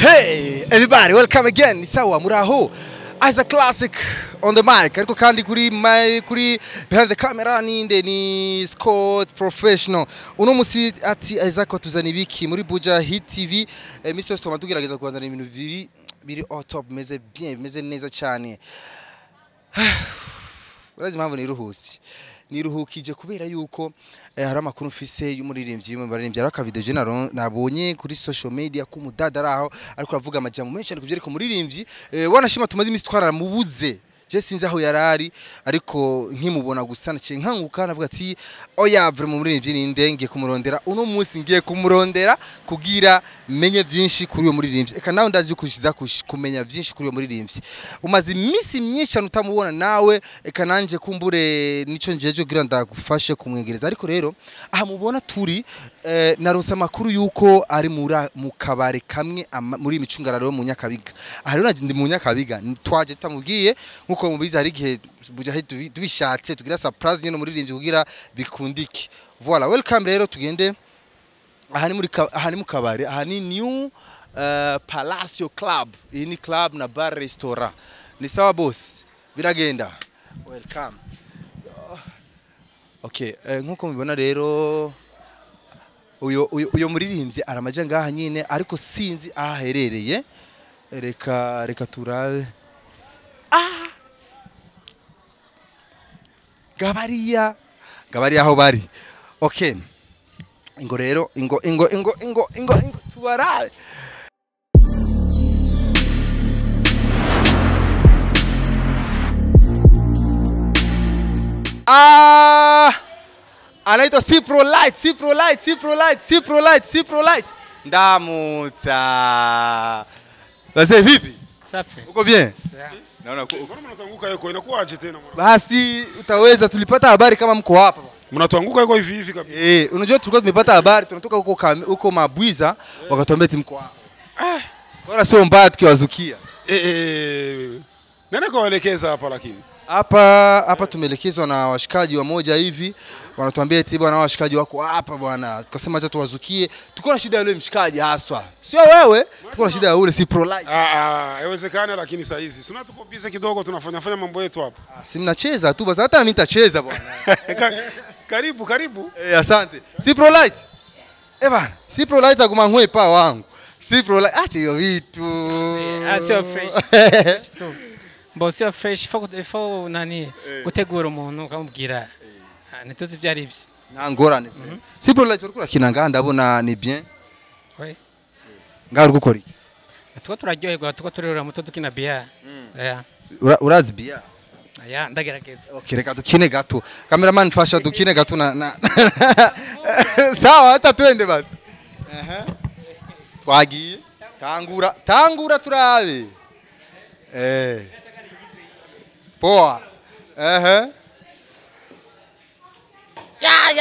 Hey everybody, welcome again. Ni sawa muraho. As a classic on the mic. Ariko kandi kuri behind the camera ni Scott Professional. Uno musi ati Isaac watuzana ibiki muri Buja Hit TV. Mr. Stoma tugerageza kubazana ibintu biri au top meze bien, meze neza cyane. Urazi impamvu niruhusi. Niruhukije kubera yuko hari amakuru mfise y'umuririmbyi y'umubaririmbyi araka video je nabonye kuri social media ko mudadara aho ariko avuga amajambo menshi ariko byereko muririmbyi wanashima tumaze imisi twaramubuze je sinzi aho yarari ariko nkimubona gusa naciye nkanguka navuga ati oya vraiment umuririmbyi ninde ngiye kumurondera uno munsi ngiye kumurondera kugira menye byinshi kuri uyo muririmbyi eka nawe ndazi kushiza kumenya byinshi kuri uyo muririmbyi umaze imisi myinshi utamubona nawe eka nanje kumbure nico njeje kugira ndagufashe kumwegereza ariko rero aha mubona turi naronse amakuru yuko ari mu kabare kamwe muri imicungararo mu Nyakabiga aha rero ndi mu Nyakabiga twaje tutamubwiye nkuko mubizi hari gihe Buja Hit tubishatse tugira surprise nyene muririmbyi kugira bikundike voilà welcome rero tugende aha ni mu kabare aha ni New Palacio Club iyi ni club na bar restaurant ni sawa boss biragenda welcome okay nkuko mubibona rero uyo muririmbyi aramaje ngaha nyine ariko sinzi aherereye reka turabe Gabariya aho bari okay ingo rero ingo tubarabe anaitwa Cipro Light ndamutsa base vipi safi uko bien yeah. Naona mnatuanguka yuko inakuaje tena mwana? Basi utaweza tulipata habari kama mko hapa. Mnatuanguka yuko hivi kabisa. Unajua tulikuwa tumepata habari tunatoka huko Mabwiza wakatuambia eti mko hapa. Bora sio mbaya tukiwazukia. Nani kawaelekeza hapa lakini? Hapa tumeelekezwa na washikaji wa moja hivi wanatuambia eti bwana washikaji wako hapa bwana. Tukasema acha tuwazukie. Tuko na shida ya yule mshikaji haswa. Sio wewe, tuko na shida ya yule Cipro Light. Haiwezekani lakini saa hizi. Sina tupo busy kidogo tunafanya mambo yetu hapa. Si mnacheza tu basi hata na mimi nitacheza bwana. Karibu. Asante. Cipro Light. Bwana, Cipro Light akumangwe pa wangu. Cipro Light acha hiyo vitu. Sio fresh. Sio fresh fo nani gutegura umuntu ukamubwira nituzi byari ibyo nta ngorane Cipro Light urikura kinanga ndabona ni bien we ngaho gukora iki tuko turaryoherwa tuko turerura muto dukina bia urazi bia ndagerageza okay reka dukine gato cameraman fasha dukine gato na sawa acha twende basi twagiye tangura turabe poa ya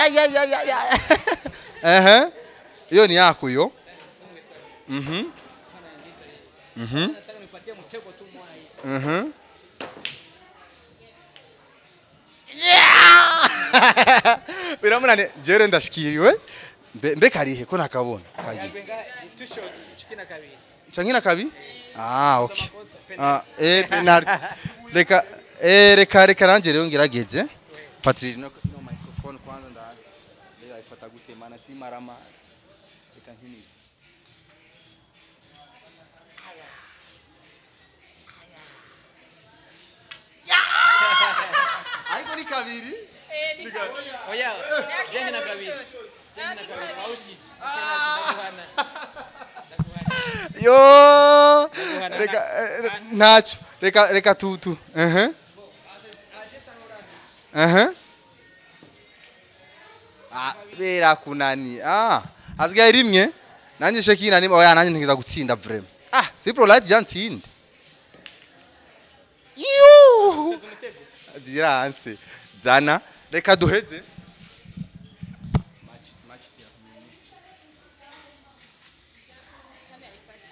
hiyo ni yako hiyo biramuna jere ndashikiriwe mbe karihe ko nakabona changina kabi okay penalty reka nanje rero ngirageze fatirira no microphone kwanza ndaya ifata gutemana si marama reka nkini ariko ni kabiri oya jenye na kabiri aushiji yo nacho reka tutu bera kunani asigaye rimwe nanje shekina ni oya nanje ntikiza gutsinda vraiment Cipro Light jantsinde biranse zana reka duheze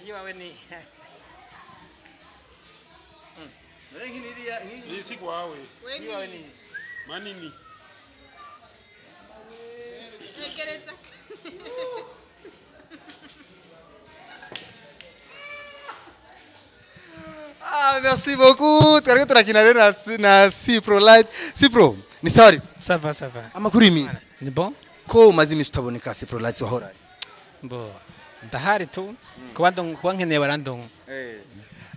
niwawe ni Ni siku wawe. niwawe ni Manini? merci beaucoup. Twariko turakina rero na Cipro Light. Cipro, ni sorry. Ça va, ça va. Amakuru y'imizi. Ni bon? Ko umaze imisi utaboneka Cipro Light wahora. Bo. Ndahari tu. Kuba nkeneye barandonga.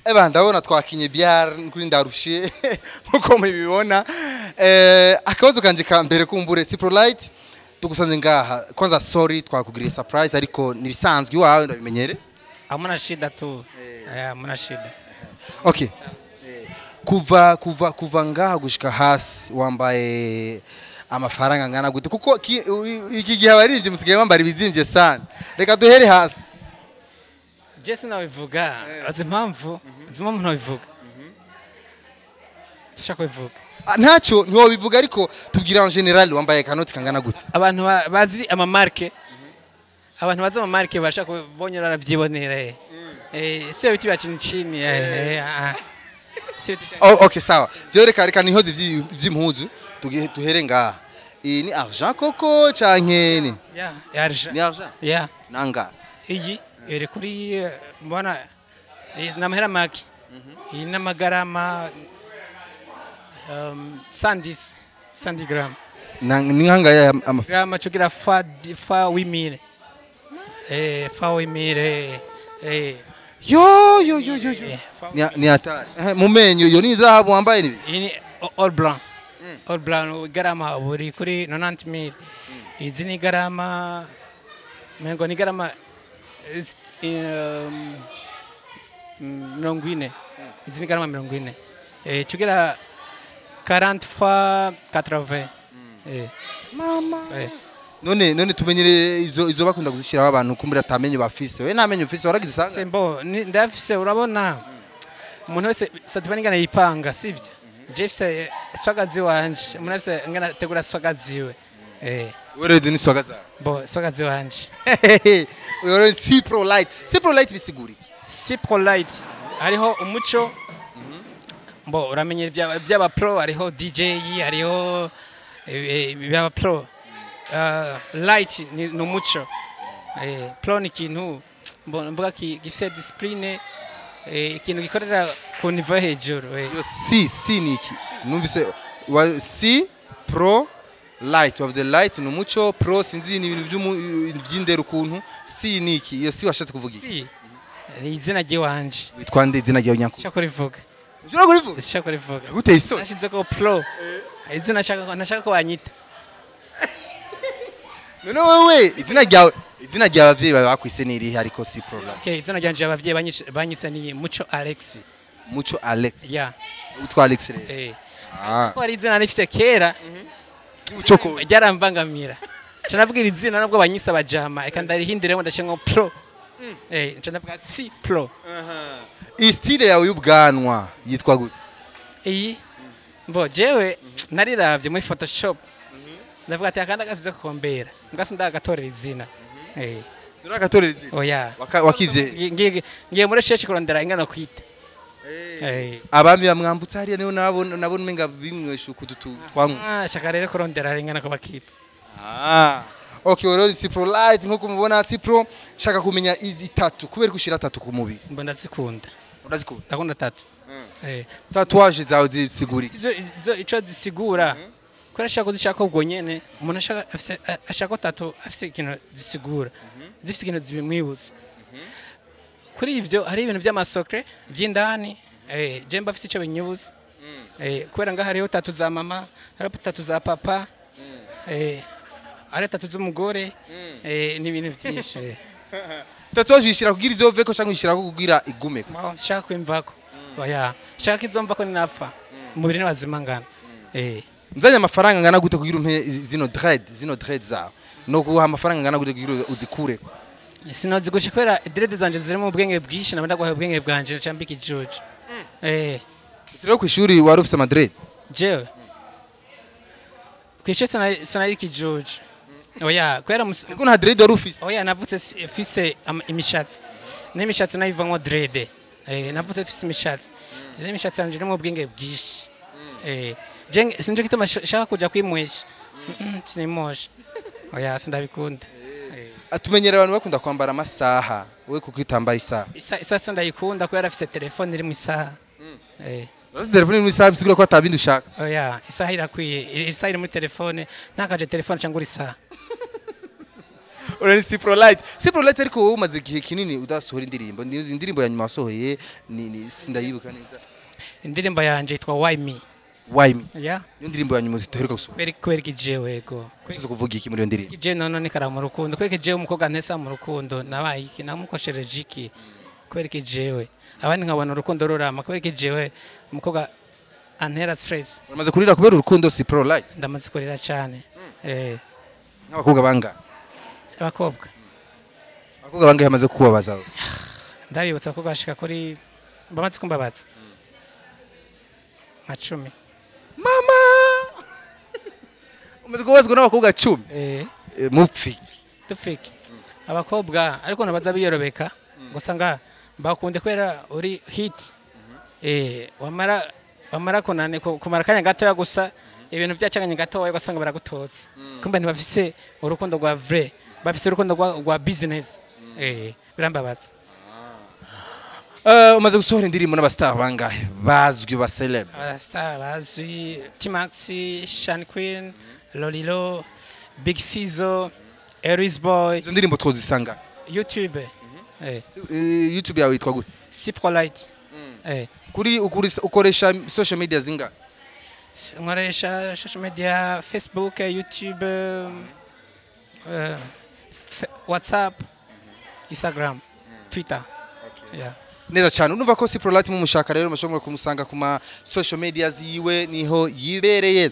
Eba ndabona twakinye biar kuri ndarushe nkuko mubibona. Akabazo kanje ka mbere kumbure Cipro Light tugusanze ngaha. Kwanza sorry twakugiriye surprise ariko nibisanzwe iwawe ndabimenyere. Hamna shida tu. Hamna shida. Okay. Kuva ngaha gushika hasi wambaye amafaranga ngana gute kuko iki gihe abarinje musigaye bambara ibizinje sana. Reka duhere hasi. Jesse nabivuga. Azi impamvu nabivuga. Shaka bivuga. Ntacyo ntiwo bivuga ariko tubwira en general wambaye kanoti kangana gute. Abantu bazi amamarke. Abantu bazi amamarke bashaka bonyera aravyibonera. Sio biti bya chini. Okay sawa. Je reka nihoze vy'impuzu tuhere ngaha. Iyi ni argent koko canke ni? Argent. Ni argent? Yeah. Nanga. Iyi iri kuri mbona namahera maki. Iyi namagarama 110 gram. Ni hanga ya Grama chugira fa 8000. Fa 8000. Yo. Ni hatari. Mu menyo yo ni zahabu wambaye ni? Ini all blanc. All blanc garama buri kuri 90000. Izi ni garama mengo ni garama 40. Izi ni garama 40. Chugira 40 fois 80. Mama. None tumenyere izo bakunda kuzishiraho abantu kumbira tamenye bafise. We namenye ufise waragize sanga? Sembo ndafise urabona. Umuntu wese satibani ngana yipanga sivyo. Jefse swagazi wanje. Umuntu wese ngana tegura swagazi we. Wereze ni swagaza. Bo swagazi wanje. Uyore Cipro Light. Cipro Light bisiguri. Cipro Light hariho umuco. Bo uramenye byaba pro hariho DJ hariho byaba pro. Light ni umuco. Pro ni kintu mvuga gifise discipline ikintu gikorera ku niveau hejuru. Yo si niki. Numvise si pro light of the light ni umuco pro sinzi ni ibintu by'indero kuntu si niki. Iyo si washatse kuvuga iki? Si. Ni izina giwanje. Witwa nde izina ryawe nyako? Shaka rivuga. Ushobora kurivuga? Shaka rivuga. Gute iso? Nashize ko pro. Izina nashaka ko banyita. None wewe izina ryawe abavyeyi bakwise niri ariko si problem. Okay, izina ryanje abavyeyi banyise ni Muco Alex. Muco Alex. Yeah. Utwa Alex rero. Ko ari izina nifite kera. Muco ko. Ryarambangamira. Canabwira izina nabwo banyise abajama eka ndarihindire ndashengo pro. Canavuga si pro. Style yawe y'ubwanwa yitwa gute? Iyi mbo jewe nariravye muri Photoshop. Ndavuga ati akanda gasize kombera. Ngasi ndagatorera izina. Uragatorera izina? Oya. Wakivye? Ngiye muri sheshe kurondera ingana kwita. Abami bamwambutsa hariya niho nabona umenga bimwesha ukudutu twangu. Shaka rero kurondera ingana ko bakita. Okay, oro Cipro Light nkuko mubona Cipro shaka kumenya izi 3 kubera kushira 3 ku mubiri. Mbo ndazikunda. Urazikunda? Ndakunda 3. Tatuage zawe zisiguri. Ico zisigura. Kora shaka kuzishaka ubwo nyene umuntu ashaka 3 afise ikintu zisigura. Zifise ikintu zibimwibutsa. Kuri ivyo hari ibintu by'amasokre vy'indani je mba afise ico binyibuza. Kubera nga hariho 3 za mama, hariho 3 za papa. Ari 3 z'umugore ni ibintu byinshi. Tatuage yishira kugira izoveko cyangwa yishira kugira igume. Shaka kwimvako. Oya, shaka izomvako ni napfa. Umubiri n'abazimangana. Nzanye amafaranga ngana gute kugira umpe zino dread zawe. No kuha amafaranga ngana gute kugira uzikure. Sinozigushe kwera dread zanje ziri mu bwenge bwishi nabenda gwahe ubwenge bwanje cyambika ijojo. Tiro ku ishuri wari ufise Madrid. Jewe. Kwishe sana ikijojo. Oya, kwera Niko nta dread wari ufise. Oya, navutse fise imishatsi. N'imishatsi nayivamo dread. Navutse fise imishatsi. Imishatsi yanje mu bwenge bwishi. Jeng sinje kituma shaka kuja kwimwesha. Sinimosha. Oya, sindabikunda. Atumenyera abantu bakunda kwambara amasaha. We kuko itambara isaha. Isa ndayikunda ko yarafise telefone iri mu isaha. Uretse telefone muri saha bisigura ko atabindi ushaka. oya isaha irakwiye isaha iri muri telefone ntakaje telefone cyangwa isaha Urani Ciprolite. Ciprolite ariko wowe umaze igihe kinini udasohora indirimbo. Ni indirimbo ya nyuma wasohoye ni sindayibuka neza. indirimbo yanje yitwa Why Me Why Me? ya Iyo ndirimbo ya nyuma uteruka gusohora. kwereka jewe yego Ushaka kuvuga iki muri iyo ndirimbo? je none ni kara mu rukundo kwereka jewe umukobwa ntesa mu rukundo nabaye iki namukoshereje iki kwereka jewe abandi nkabona urukundo rurama kwereka jewe umukobwa antera stress Uramaze kurira kubera urukundo Ciprolite. ndamaze kurira cyane Nk'abakobwa banga. abakobwa Abakobwa banga yamaze kubabaza. ndabibutsa ko bashika kuri bamaze kumbabaza nka 10 Mama! Umaze kubazwa n'abakobwa 10. Mupfi. dufike abakobwa ariko nabaza biyorobeka gusa nga bakunde kwera uri hit wamara kunane kumara kanya gato gusa ibintu byacanganye gato wayo gasanga baragutotse kumbe ntibafise urukundo rwa vrai bafise urukundo rwa business birambabaza Umaze gusohora indirimbo n'abastar bangahe bazwi ba celeb? abastar bazwi Timax, Sean Queen, Lolilo, Big Fizzo, Eris Boy, Izo ndirimbo twozisanga. YouTube YouTube yawe yitwa gute? Ciprolite Kuri ukoresha social media zinga? nkoresha social media Facebook, YouTube, WhatsApp, Instagram, Twitter. Yeah. Neza cyane urumva ko Ciprolite mu mushaka rero mashobora kumusanga kuma social media ziwe niho yibereye.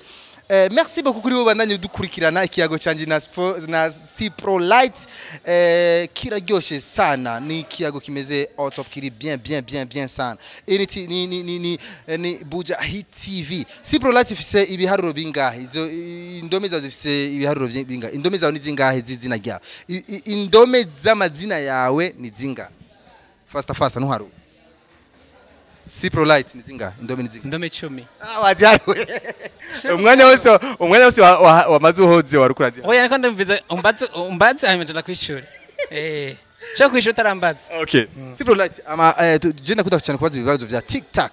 Merci beaucoup kuri wowe bandanye dukurikirana ikiyago canje na Ciprolite kiraryoshe sana ni ikiyago kimeze au top kiri bien sana. Ni Buja Hit TV. Ciprolite ifise ibiharuro bingahe? Izo indome zawe zifise ibiharuro bingahe? Indome zawe ni zingahe zizina ryawe? Indome z'amazina yawe ni zingahe? Fasta ntuharu. Ciprolite ni zingahe? Indome ni zingahe? Indome 10. Wajyawe. Umwanya wose wamaze uhoze warukurazi. Oya niko ndumvize umbaze hanyuma ndakwishura. Cyo kwishura tarambaze. Okay. Ciprolite je ndakunda cyane kubaza ibibazo vya TikTok.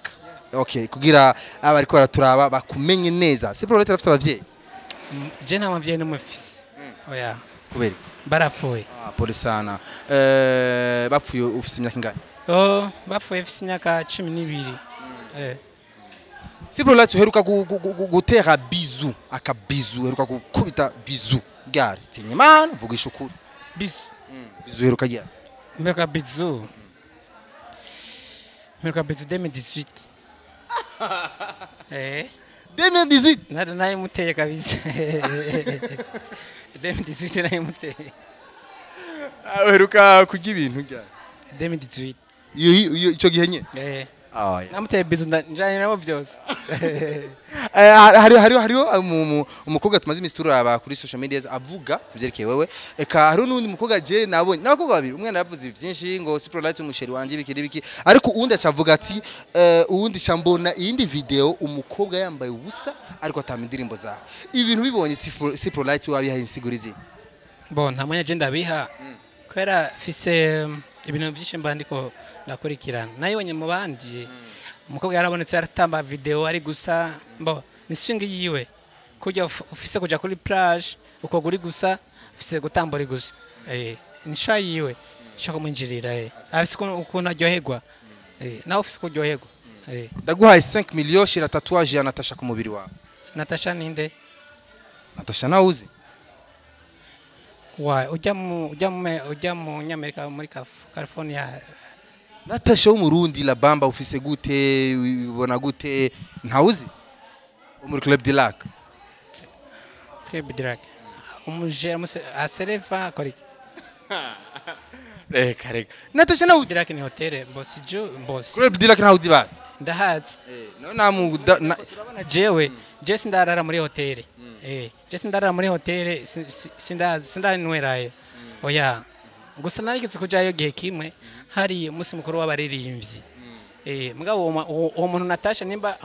Okay, kugira abariko baraturaba bakumenye neza. Ciprolite arafite abavyeyi. Je nta mavyeyi n'umufisi. Oya. Kubera barapfuye. Pole sana. Bapfuye ufite imyaka ingana? Bapfuye ufite imyaka 12. Ciprolite uheruka gutera bizu akabizu uheruka gukubita bizu gare tinyimana vugisha ukuri bizu uheruka gya mheruka bizu 2018 2018 naye muteye kabisa 2018 naye muteye uheruka kugira ibintu gya 2018 ico gihe nye namuteye bizu njanye nabo byose hariho umukobwa tumaze iminsi turaba kuri social media avuga kuvyerekeye wewe eka hariho n'undi mukobwa je nabonye n'abakobwa babiri umwe yavuze byinshi ngo Ciprolite umusheri wanje biki ariko uwundi acavuga ati uwundi cyambona iyindi video umukobwa yambaye ubusa ariko atama indirimbo zawe ibintu bibonye Ciprolite wabihaye insigurizi nta mwanya je ndabiha kwera fise ibintu byinshi mbandiko nakurikirana nayibonye mu bandi umukobwa yarabonetse yaratamba video ari gusa ni swing yiwe kujya ufise kuja kuri plage uko guri gusa ufise gutamba uri gusa insha yiwe shaka munjirira afise ukuntu aryoherwa nawe ufise kuryoherwa ndaguhaye 5 million shira tatouage ya Natasha ku mubiri wawe. Natasha ninde? Natasha nauzi ujya mu Nyamerika muri California. Natasha w'umurundi la bamba ufise gute ubona gute ntawuzi muri Club de Lac. Club de Lac umuje asereva kori reka Natasha nauzi de Lac ni hotel boss Club de Lac ntawuzi basi ndahazi no namu jewe sindarara muri hotel sindarara muri hotel sindanwerayo oya gusa narigeze kujayo gihe kimwe hari umunsi mukuru w'abaririmbyi mugabo uwo muntu Natasha nimba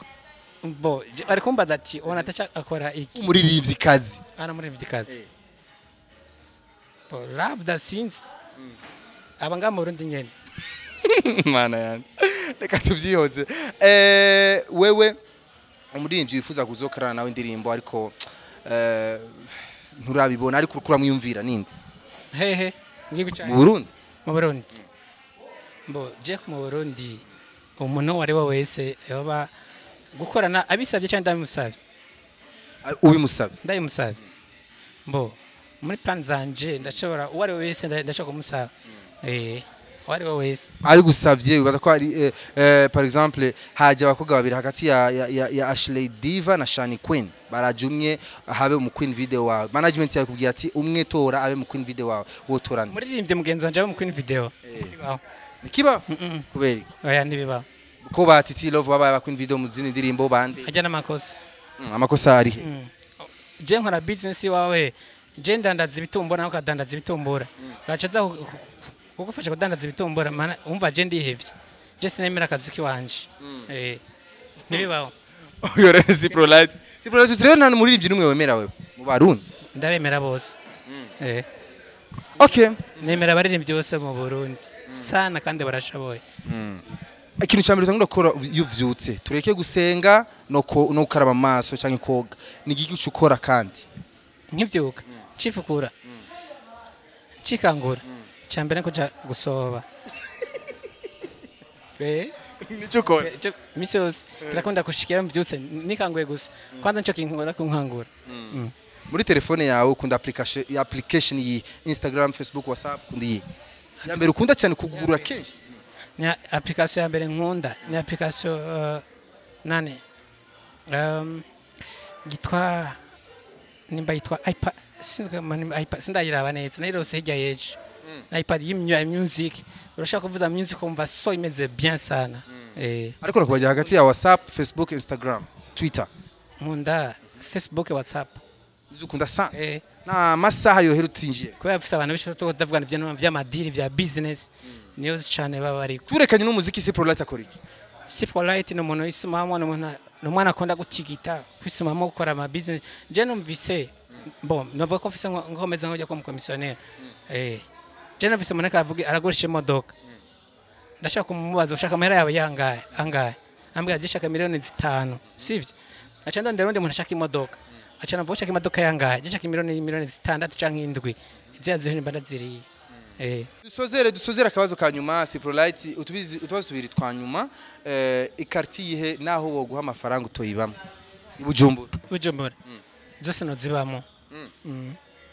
ari kumbaza ati uwo Natasha akora iki umuririmbyi kazi ana muririmbyi kazi labda since abanga mu Burundi nyene mana yanje reka tuvyihoze wewe umuririmbyi wifuza kuzokorana nawe indirimbo ariko nturabibona ariko kuramwiyumvira ninde hehe mu Burundi mu Burundi mbo je mu Burundi umuntu wari wese yoba gukorana abisabye cyangwa ndabimusabye ubimusabye ndabimusabye mbo muri plan zanje ndashobora uwari wese ndashaka kumusaba wari wese ari gusavye bibaza ko ari par exemple haje abakobwa babiri hagati ya Ashley Diva na Shani Queen barajumye habe mu Queen video wawe management yakubwiye ati umwe tora abe mu Queen video wawe wotorana muririmbye mugenzi wanje abe mu Queen video nikiba kubera oya ndibiba ko batiti love babaye ba Queen video mu zindi ndirimbo bande ajya n'amakosa amakosa ari je nkora business wawe je ndandaza ibitumbura nawe kadandaza ibitumbura gacaza kugufasha kudandaza ibitumbura mana umva je ndihevye je sinemera akazi kiwanje nibibaho yore Cyprolite rero nta muririmbyi numwe wemera wewe mu Barundi ndabemera bose okay nemera abaririmbyi bose mu Burundi sana kandi barashoboye ikintu cyambere utangura gukora yuvyutse tureke gusenga no gukaraba amaso cyangwa koga ni igiki ucukora kandi nkivyuka cifukura cikangura cyambere kuja gusoba nico ukora misos kirakunda kushikira mbyutse nikanguye gusa kwanza nco kinkora kunkangura muri telefone yawe ukunda application yi Instagram Facebook WhatsApp kundi yambere ukunda cyane kugurura kenshi ni application ya mbere nkunda ni application nane gitwa nimba yitwa iPad sindayiraba neza nayirose hirya yeje na iPad music urashaka kuvuza music kumva so imeze bien sana ariko nakubajya hagati ya WhatsApp Facebook Instagram Twitter nkunda Facebook WhatsApp uzukunda sana na masaha yohera utinjiye ko yafise abantu bishobora kudavugana ibyo by'amadiri bya business news cyane baba bari turekanye n'umuziki Cyprolite akora iki Cyprolite no muntu isumamo no mwana akunda gutigita kwisumamo gukora ama business je numvise bon navuga ko mfise nkomeza nkojya ko mu commissionnaire je numvise umuntu akavuga aragurisha imodoka ndashaka kumubaza ushaka amahera yawe yangaye angaye ambwira gishaka miliyoni 5 sivyo acha ndonde umuntu ashaka imodoka acha navuga ashaka imodoka yangaye gishaka miliyoni 6 canke 7 iziya zihini mbanda ziri dusozere akabazo ka nyuma Cyprolite utubazo tubiri twa nyuma ikarti ihe naho wo guha amafaranga utoyibamo Bujumbura zose no zibamo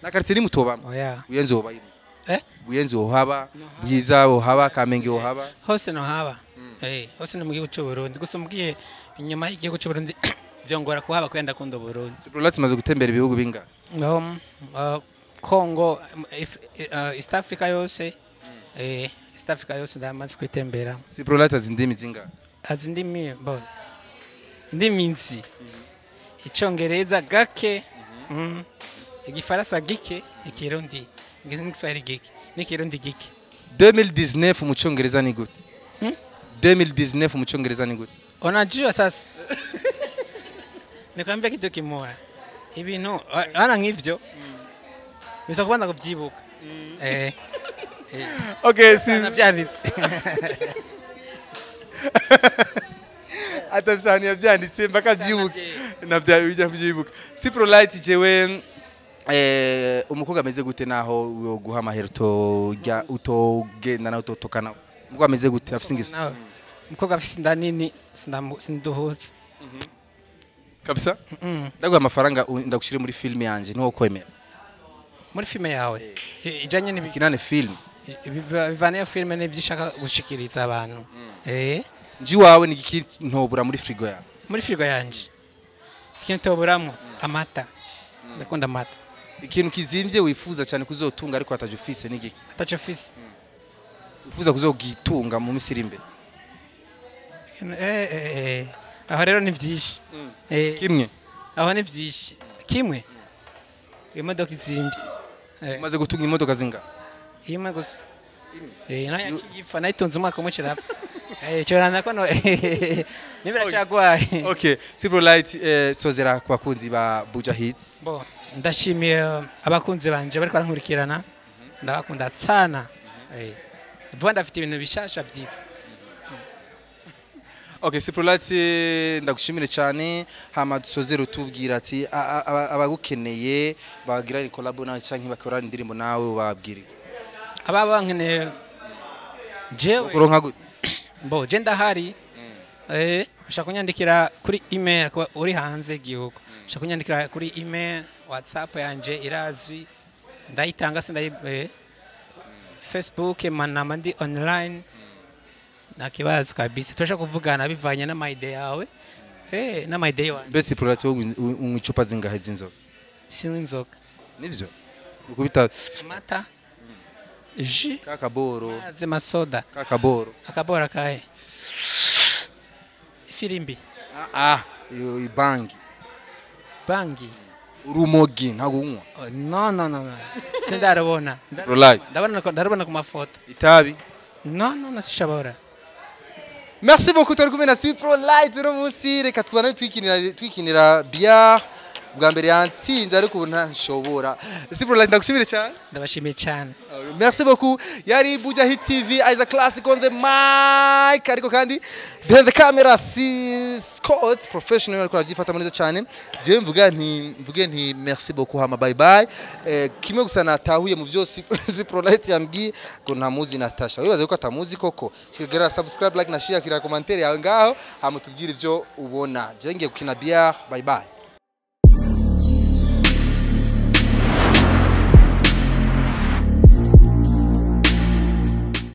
na karti ni mutobamo oya uyenze wobayimo buyenze wohaba bwiza wohaba Kamenge wohaba hose no haba hose no mu gihugu cy'u Burundi gusa mbwiye inyuma y'igihugu cy'u Burundi byongora kuhaba kwenda kundo Burundi Cyprolite maze gutembera ibihugu binga Congo East Africa yose East Africa yose ndamaze kwitembera Cyprolite azindimi zinga azindimi bo indimi nzi icongereza gake igifaransa gike ikirundi ngiswahili gike n'ikirundi gike 2019 mu cyongereza ni gute 2019 mu cyongereza ni gute unajua sasa nikwambia kitu kimoja ibintu ana nk'ivyo bisa kubanza kuvyibuka okay si navyanditse atabisani yavyanditse mpaka vyibuka navyo vyibuka Cyprolite jewe umukobwa ameze gute naho guha amahero utogenda na utotokana umukobwa ameze gute afise ingiso umukobwa afise inda nini sinduhuze kabisa ndaguha amafaranga ndagushire muri film yanje nto kwemera muri filme yawe ijanye n'ibikinane film bivane filme n'ivyishaka gushikiriza abantu nji wawe ni giki ntobura muri frigo yawe muri frigo yanje ikintu toburamo amata ndakunda amata ikintu kizimvye wifuza cyane kuzotunga ariko ataje ufise ni giki ataje ufise wifuza kuzogitunga mu misiri imbere aho rero ni vyinshi kimwe aho ni vyinshi kimwe imodoka izimvye umaze gutunga imodoka zinga imwe gusa nayifa nayitunze umwaka umwe kirapa cyora kono nibera cyagwaye okay Cyprolite sozera ku bakunzi ba Buja Hits bo ndashimiye abakunzi banje bari kwarankurikirana ndabakunda sana vuba ndafite ibintu bishasha byiza Okay, Siprolite ndagushimire cyane hama dusozera utubwira ati abagukeneye bagira ni collab nawe canke bakora indirimbo nawe babwire. aba bankeneye jewe Uronka gute? bo je ndahari ushaka kunyandikira kuri email kuba uri hanze y'igihugu ushaka kunyandikira kuri email WhatsApp yanje irazwi ndayitanga se Facebook manama ndi online na kibazo kabisa turashaka kuvugana bivanye na my day yawe na my day one Best Siprolite ungicupa zingahe zinzoga? sinzoka Nivyo? Ukubita mata ji kakaboro, zema soda kakaboro. akabora kahe firimbi Iyo ibangi. bangi Urumogi ntago unywa. no sindarabona Siprolite. ndarabona ku mafoto Itabi. no sishabora. Merci beaucoup turi kumwe na Siprolite no musi reka tubana twikinira bière bwa mbere yantsinze ariko ubu ntashobora. Siprolite ndagushimire cyane. Ndabashimiye cyane. Merci beaucoup. Yari Buja Hit TV, Isaac Classic on the mic. Ariko kandi behind the camera si Scott professional ariko arabyifata neza cyane. Je mvuge nti merci beaucoup hama bye bye. Kimwe gusa natahuye mu byose Siprolite yambwiye ko ntamuzi Natasha. Wibaze ko atamuzi koko. Kigera subscribe like na share kira commentaire yawe ngaho hama tubwire ivyo ubona. Je ngiye gukina bière bye bye.